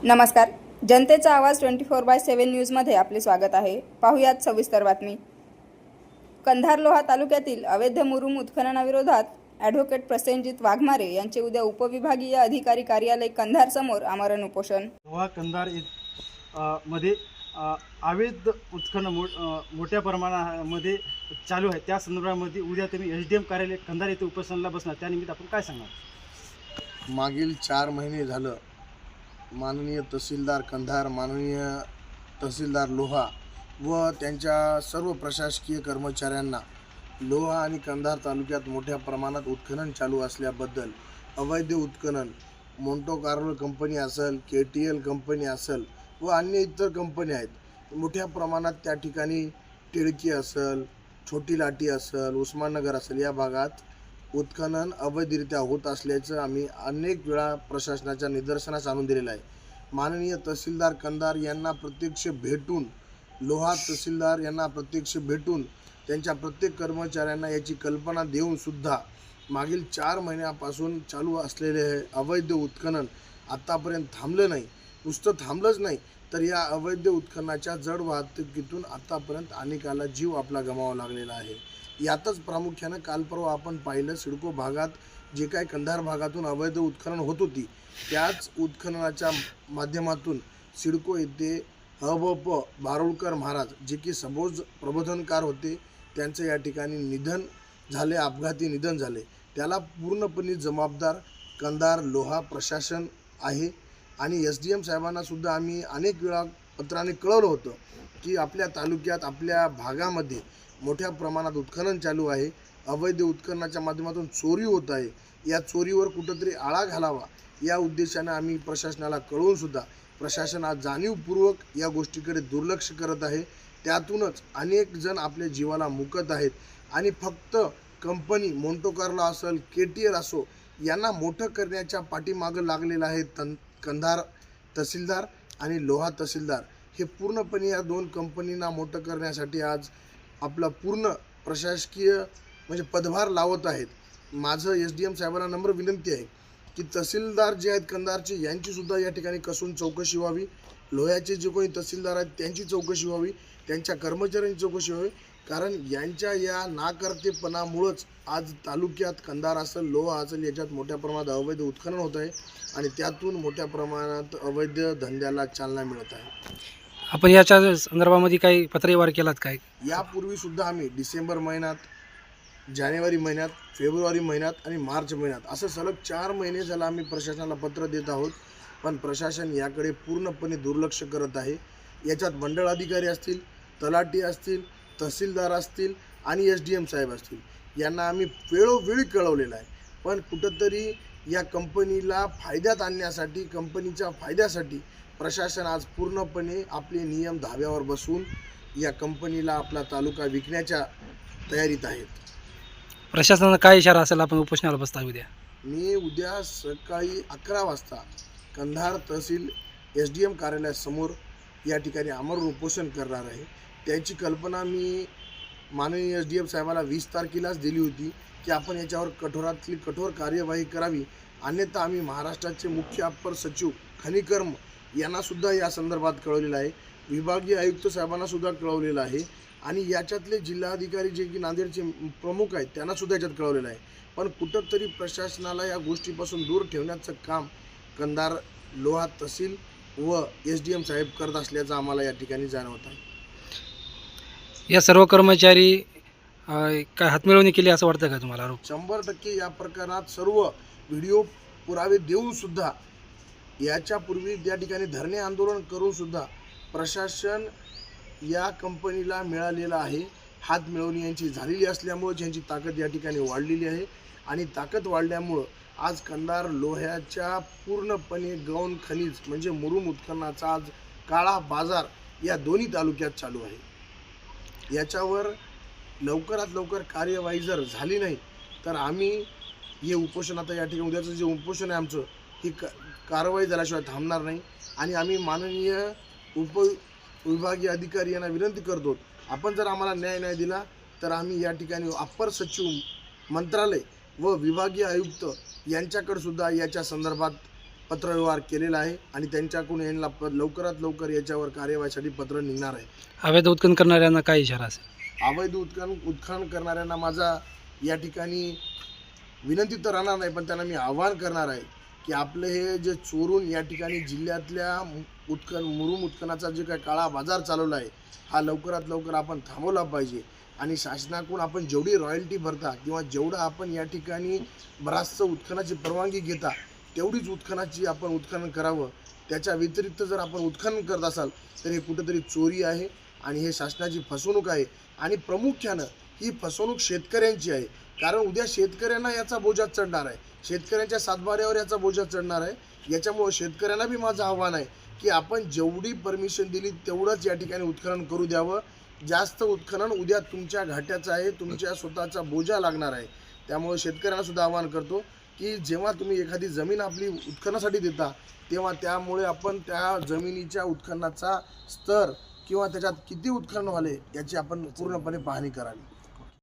नमस्कार. जनतेचा आवाज 24/7 न्यूजमध्ये आपले स्वागत आहे. पाहुयात सविस्तर बातमी. कंधार लोहा तालुक्यातील अवैध मुरुम उत्खननाविरोधात ॲडव्होकेट प्रसेनजित वाघमारे यांचे उद्या उपविभागीय अधिकारी कार्यालय कंधार समोर आमरण उपोषण. लोहा कंधार मध्ये अवैध उत्खनन मोठ्या प्रमाणामध्ये चालू आहे. त्या संदर्भामध्ये उद्या तुम्ही SDM कार्यालय कंधार येथे उपोषणाला बसणार. त्यानिमित्त आपण काय सांगणार? मागील 4 महिने झालं माननीय तहसीलदार कंधार, माननीय तहसीलदार लोहा व त्यांच्या सर्व प्रशासकीय कर्मचाऱ्यांना लोहा आणि कंधार तालुक्यात मोठ्या प्रमाणात उत्खनन चालू असल्याबद्दल अवैध उत्खनन मोंटो कार्लो कंपनी असेल, KTL कंपनी असेल व अन्य इतर कंपनी आहेत, मोठ्या प्रमाणात त्या ठिकाणी टिळकी असेल, छोटी लाटी असेल, उस्माननगर असेल या भागात उत्खनन अवैधरित्या होत असल्याचं आम्ही अनेक वेळा प्रशासनाच्या निदर्शनास आणून दिलेलं आहे. माननीय तहसीलदार कंधार यांना प्रत्यक्ष भेटून, लोहा तहसीलदार यांना प्रत्यक्ष भेटून त्यांच्या प्रत्येक कर्मचाऱ्यांना याची कल्पना देऊन सुद्धा मागील 4 महिन्यापासून चालू असलेले हे अवैध उत्खनन आत्तापर्यंत थांबलं नाही. नुसतं थांबलंच नाही तर या अवैध उत्खननाच्या जड वाहतुकीतून आत्तापर्यंत अनेकाला जीव आपला गमावा लागलेला आहे. यातच प्रामुख्यानं काल परवा आपण पाहिलं, सिडको भागात जे काही कंधार भागातून अवैध उत्खनन होत होती त्याच उत्खननाच्या माध्यमातून सिडको येथे हबप बारुळकर महाराज जे की सबोज प्रबोधनकार होते, त्यांचं या ठिकाणी निधन झाले, अपघाती निधन झाले. त्याला पूर्णपणे जबाबदार कंधार लोहा प्रशासन आहे. आणि SDM साहेबांना सुद्धा आम्ही अनेक वेळा पत्राने कळवलं होतं की आपल्या तालुक्यात, आपल्या भागामध्ये मोठ्या प्रमाणात उत्खनन चालू आहे, अवैध उत्खननाच्या माध्यमातून चोरी होत आहे, या चोरीवर कुठंतरी आळा घालावा या उद्देशाने आम्ही प्रशासनाला कळवून सुद्धा प्रशासन आज जाणीवपूर्वक या गोष्टीकडे दुर्लक्ष करत आहे. त्यातूनच अनेक जण आपल्या जीवाला मुकत आहेत. आणि फक्त कंपनी मोंटो कार्लो असेल, KTL असो यांना मोठं करण्याच्या पाठीमागं लागलेलं आहे कंधार तहसीलदार आणि लोहा तहसीलदार. हे पूर्णपणे या 2 कंपनींना मोठं करण्यासाठी आज आपला पूर्ण प्रशासकीय म्हणजे पदभार लावत आहेत. माझं SDM साहेबांना नम्र विनंती आहे की तहसीलदार जे आहेत कंधारचे यांचीसुद्धा या ठिकाणी कसून चौकशी व्हावी, लोह्याचे जे कोणी तहसीलदार आहेत त्यांची चौकशी व्हावी, त्यांच्या कर्मचाऱ्यांची चौकशी व्हावी. कारण यांच्या या नाकर्तेपणामुळंच आज तालुक्यात कंधार असेल, लोहा असेल याच्यात मोठ्या प्रमाणात अवैध उत्खनन होत आहे आणि त्यातून मोठ्या प्रमाणात अवैध धंद्याला चालना मिळत आहे. आपण याच्या संदर्भामध्ये काही पत्रव्यवहार केलात काय? यापूर्वीसुद्धा आम्ही डिसेंबर महिन्यात, जानेवारी महिन्यात, फेब्रुवारी महिन्यात आणि मार्च महिन्यात असं सलग 4 महिने झालं आम्ही प्रशासनाला पत्र देत आहोत, पण प्रशासन याकडे पूर्णपणे दुर्लक्ष करत आहे. याच्यात मंडळ अधिकारी असतील, तलाठी असतील, तहसीलदार असतील आणि SDM साहेब असतील, यांना आम्ही वेळोवेळी कळवलेलं आहे. पण कुठंतरी या कंपनीला फायद्यात आणण्यासाठी, कंपनीच्या फायद्यासाठी प्रशासन आज पूर्णपणे आपले नियम धाब्यावर बसवून या कंपनीला आपला तालुका विकण्याच्या तयारीत आहेत. प्रशासनाचा काय इशारा असेल आपण उपोषणाला बसता उद्या? मी उद्या सकाळी 11 वाजता कंधार तहसील SDM कार्यालयासमोर या ठिकाणी आमरण उपोषण करणार आहे. त्याची कल्पना मी माननीय SDM साहेबांना 20 तारखेलाच दिली होती की आपण याच्यावर कठोरातली कठोर कार्यवाही करावी. अन्यथा आम्ही महाराष्ट्राचे मुख्य अप्पर सचिव खनिकर्म यांनासुद्धा या संदर्भात कळवलेलं आहे, विभागीय आयुक्त साहेबांनासुद्धा कळवलेलं आहे आणि याच्यातले जिल्हाधिकारी जे की नांदेडचे प्रमुख आहेत त्यांनासुद्धा याच्यात कळवलेलं आहे. पण कुठंतरी प्रशासनाला या गोष्टीपासून दूर ठेवण्याचं काम कंधार लोहा तहसील व SDM साहेब करत असल्याचं आम्हाला या ठिकाणी जाणवत आहे. या सर्व कर्मचारी काय हातमिळवणी केली असं वाटतं का तुम्हाला? 100% या प्रकरणात सर्व व्हिडिओ पुरावे देऊनसुद्धा, याच्यापूर्वी या ठिकाणी धरणे आंदोलन करूनसुद्धा प्रशासन या कंपनीला मिळालेलं आहे. हात मिळवणी यांची झालेली असल्यामुळे यांची ताकद या ठिकाणी वाढलेली आहे आणि ताकद वाढल्यामुळं आज कंधार लोह्याच्या पूर्णपणे गौण खनिज म्हणजे मुरुम उत्खननाचा आज काळा बाजार या दोन्ही तालुक्यात चालू आहे. याच्यावर लवकरात लवकर कार्यवाही जर झाली नाही तर आम्ही हे उपोषण, आता या ठिकाणी उद्याचं जे उपोषण आहे आमचं, ही कारवाई झाल्याशिवाय थांबणार नाही. आणि आम्ही माननीय उपविभागीय अधिकारी यांना विनंती करतो, आपण जर आम्हाला न्याय नाही दिला तर आम्ही या ठिकाणी अप्पर सचिव मंत्रालय व विभागीय आयुक्त यांच्याकडे सुद्धा याच्या संदर्भात पत्रव्यवहार केलेला आहे आणि त्यांच्याकडून यांना लवकरात लवकर याच्यावर कार्यवाहीसाठी पत्र निघणार आहे. अवैध उत्खनन करणाऱ्यांना काय इशारा असेल? अवैध उत्खनन करणाऱ्यांना माझा या ठिकाणी विनंती तर राहणार नाही, पण त्यांना मी आवाहन करणार आहे की आपलं हे जे चोरून या ठिकाणी जिल्ह्यातल्या मुरुम उत्खनाचा जे काही काळा बाजार चालवला आहे हा लवकरात लवकर आपण थांबवला पाहिजे. आणि शासनाकडून आपण जेवढी रॉयल्टी भरता किंवा जेवढं आपण या ठिकाणी बराचसं उत्खनाची परवानगी घेता तेवढीच उत्खनाची आपण उत्खनन करावं. त्याच्या व्यतिरिक्त जर आपण उत्खनन करत असाल तर हे कुठेतरी चोरी आहे आणि हे शासनाची फसवणूक आहे. आणि प्रामुख्यानं ही फसवणूक शेतकऱ्यांची आहे, कारण उद्या शेतकऱ्यांना याचा बोजा चढणार आहे, शेतकऱ्यांच्या सातबाऱ्यावर याचा बोजा चढणार आहे. याच्यामुळं शेतकऱ्यांना बी माझं आव्हान आहे की आपण जेवढी परमिशन दिली तेवढंच या ठिकाणी उत्खनन करू द्यावं. जास्त उत्खनन उद्या तुमच्या घाट्याचं आहे, तुमच्या स्वतःचा बोजा लागणार आहे. त्यामुळे शेतकऱ्यांना सुद्धा आवाहन करतो की जेव्हा तुम्ही एखादी जमीन आपली उत्खनासाठी देता तेव्हा त्यामुळे आपण त्या जमिनीच्या उत्खननाचा स्तर किंवा त्याच्यात किती उत्खनन झाले याची आपण पूर्णपणे पाहणी करावी.